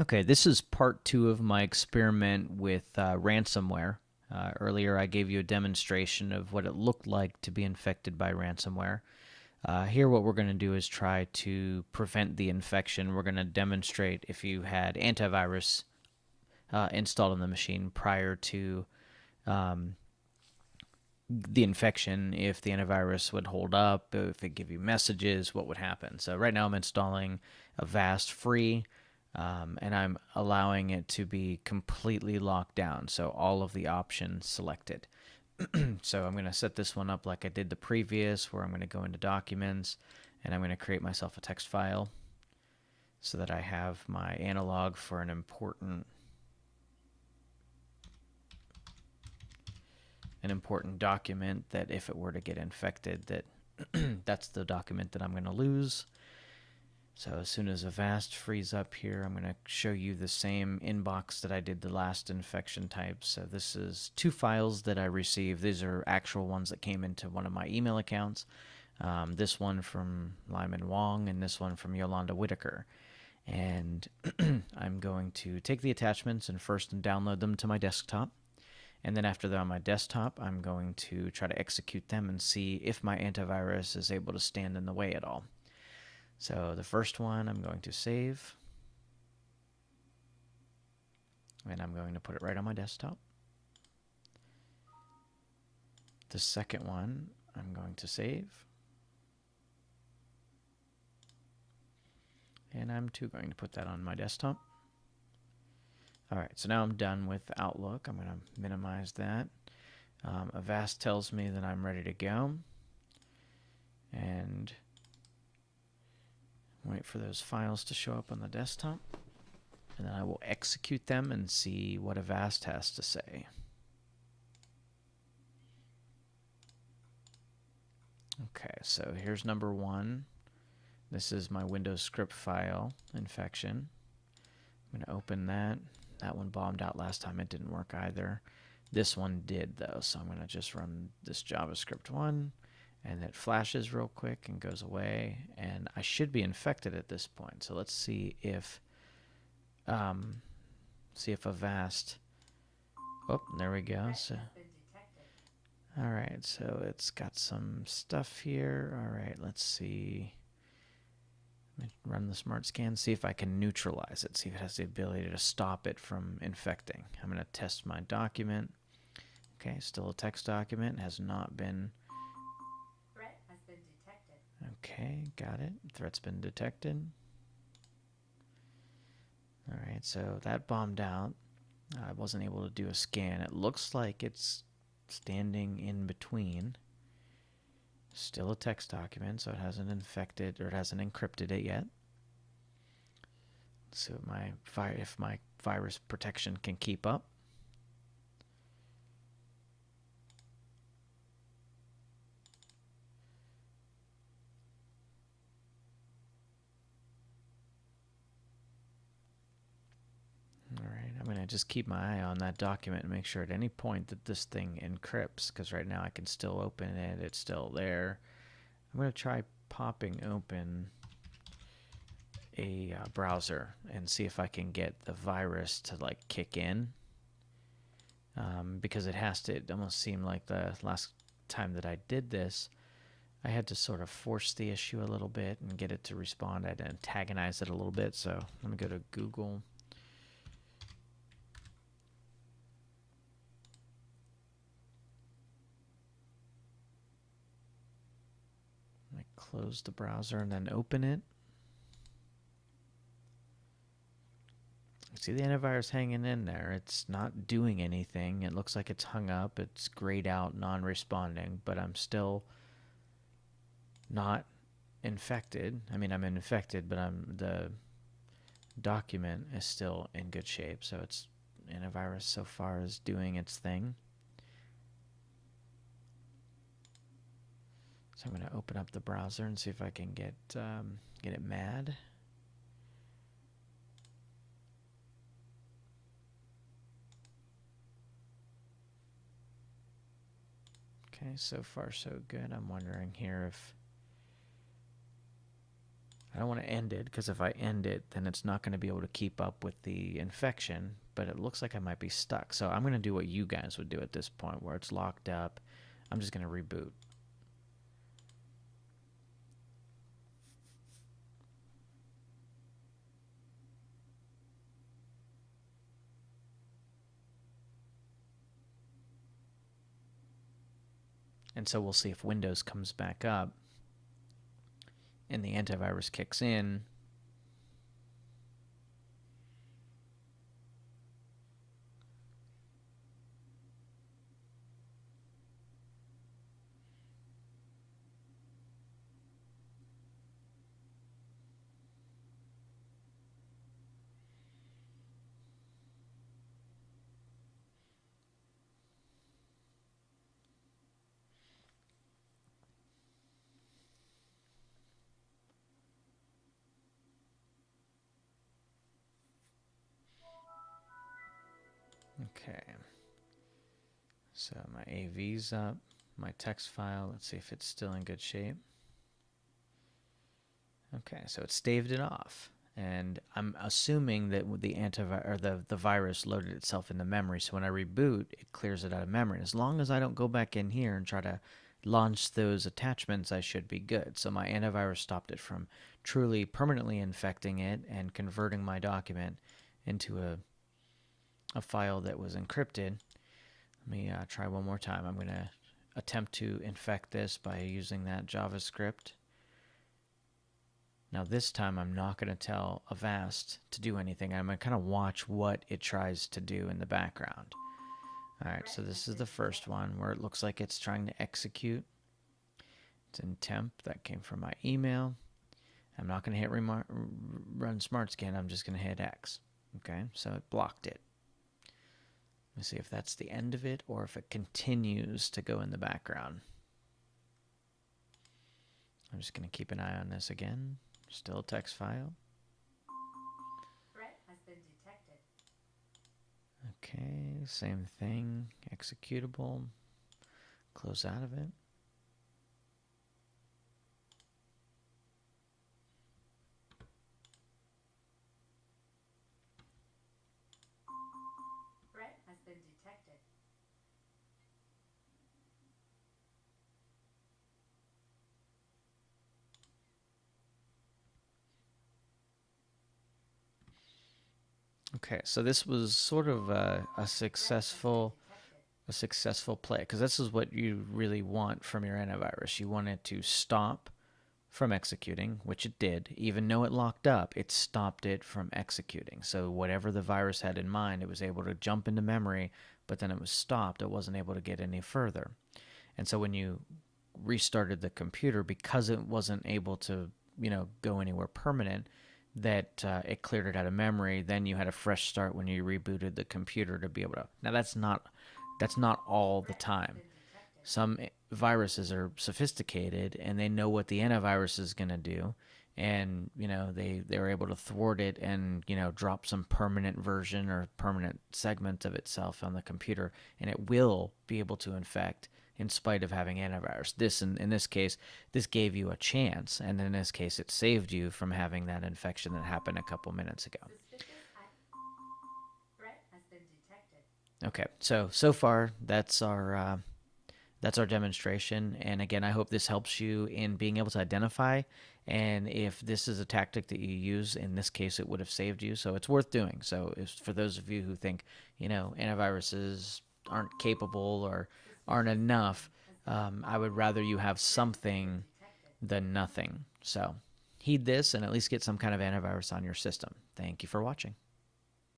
Okay, this is part two of my experiment with ransomware. Earlier, I gave you a demonstration of what it looked like to be infected by ransomware. Here, what we're going to do is try to prevent the infection. We're going to demonstrate if you had antivirus installed on the machine prior to um, the infection, if the antivirus would hold up, if it give you messages, what would happen. So right now I'm installing Avast free, and I'm allowing it to be completely locked down. So all of the options selected. So I'm going to set this one up like I did the previous, where I'm going to go into documents and I'm going to create myself a text file so that I have my analog for an important document that if it were to get infected, that that's the document that I'm going to lose. So as soon as Avast frees up here, I'm going to show you the same inbox that I did the last infection type. So this is two files that I received. These are actual ones that came into one of my email accounts. This one from Lyman Wong and this one from Yolanda Whitaker. And I'm going to take the attachments and first download them to my desktop. And then after they're on my desktop, I'm going to try to execute them and see if my antivirus is able to stand in the way at all. So the first one I'm going to save. And I'm going to put it right on my desktop. The second one I'm going to save. And I'm too going to put that on my desktop. All right, so now I'm done with Outlook. I'm going to minimize that. Avast tells me that I'm ready to go. And wait for those files to show up on the desktop. And then I will execute them and see what Avast has to say. Okay, so here's number one. This is my Windows script file infection. I'm going to open that. That one bombed out last time. It didn't work either. This one did, though, so I'm going to just run this JavaScript one, and it flashes real quick and goes away, and I should be infected at this point. So let's see if Avast. Oh, there we go. So, all right, so it's got some stuff here. All right, let's see. Run the smart scan, see if I can neutralize it, see if it has the ability to stop it from infecting. I'm going to test my document. Okay, still a text document, has not been. Threat has been detected. Okay, got it. Threat's been detected. All right, so that bombed out. I wasn't able to do a scan. It looks like it's standing in between. Still a text document, so it hasn't infected or it hasn't encrypted it yet. Let's see if my virus protection can keep up. All right, I'm going to just keep my eye on that document and make sure at any point that this thing encrypts, because right now I can still open it. It's still there. I'm going to try popping open a browser and see if I can get the virus to like kick in, because it has to. It almost seemed like the last time that I did this, I had to sort of force the issue a little bit and get it to respond. I had to antagonize it a little bit. So let me go to Google. I close the browser and then open it. See the antivirus hanging in there. It's not doing anything. It looks like it's hung up. It's grayed out, non-responding, but I'm still not infected. I mean, I'm infected, but the document is still in good shape. So it's antivirus so far is doing its thing. So I'm going to open up the browser and see if I can get it mad. Okay, so far so good. I'm wondering here if I don't want to end it because if I end it, then it's not going to be able to keep up with the infection, but it looks like I might be stuck. So I'm going to do what you guys would do at this point where it's locked up. I'm just going to reboot. And so we'll see if Windows comes back up and the antivirus kicks in. Okay. So my AV's up, my text file, let's see if it's still in good shape. Okay, so it staved it off. And I'm assuming that with the the virus loaded itself into memory, so when I reboot, it clears it out of memory. And as long as I don't go back in here and try to launch those attachments, I should be good. So my antivirus stopped it from truly permanently infecting it and converting my document into a file that was encrypted. Let me try one more time. I'm going to attempt to infect this by using that JavaScript. Now this time I'm not going to tell Avast to do anything. I'm going to kind of watch what it tries to do in the background. Alright, so this is the first one where it looks like it's trying to execute. It's in temp. That came from my email. I'm not going to hit run smart scan. I'm just going to hit X. Okay, so it blocked it. Let me see if that's the end of it or if it continues to go in the background. I'm just going to keep an eye on this again. Still a text file. Threat has been detected. Okay, same thing. Executable. Close out of it. Threat has been detected. Okay, so this was sort of a successful play because this is what you really want from your antivirus. You want it to stop from executing, which it did. Even though it locked up, it stopped it from executing. So whatever the virus had in mind, it was able to jump into memory, but then it was stopped. It wasn't able to get any further. And so when you restarted the computer, because it wasn't able to, go anywhere permanent, that it cleared it out of memory. Then you had a fresh start when you rebooted the computer to be able to. Now that's not all the time. Some viruses are sophisticated and they know what the antivirus is going to do, and they're able to thwart it and drop some permanent version or permanent segment of itself on the computer, and it will be able to infect in spite of having antivirus. This in this case, this gave you a chance, and in this case, it saved you from having that infection that happened a couple minutes ago. Threat has been detected. Okay, so far that's our demonstration. And again, I hope this helps you in being able to identify. And if this is a tactic that you use, in this case, it would have saved you. So it's worth doing. So if, for those of you who think, antiviruses aren't capable or aren't enough, I would rather you have something than nothing. So heed this and at least get some kind of antivirus on your system. Thank you for watching.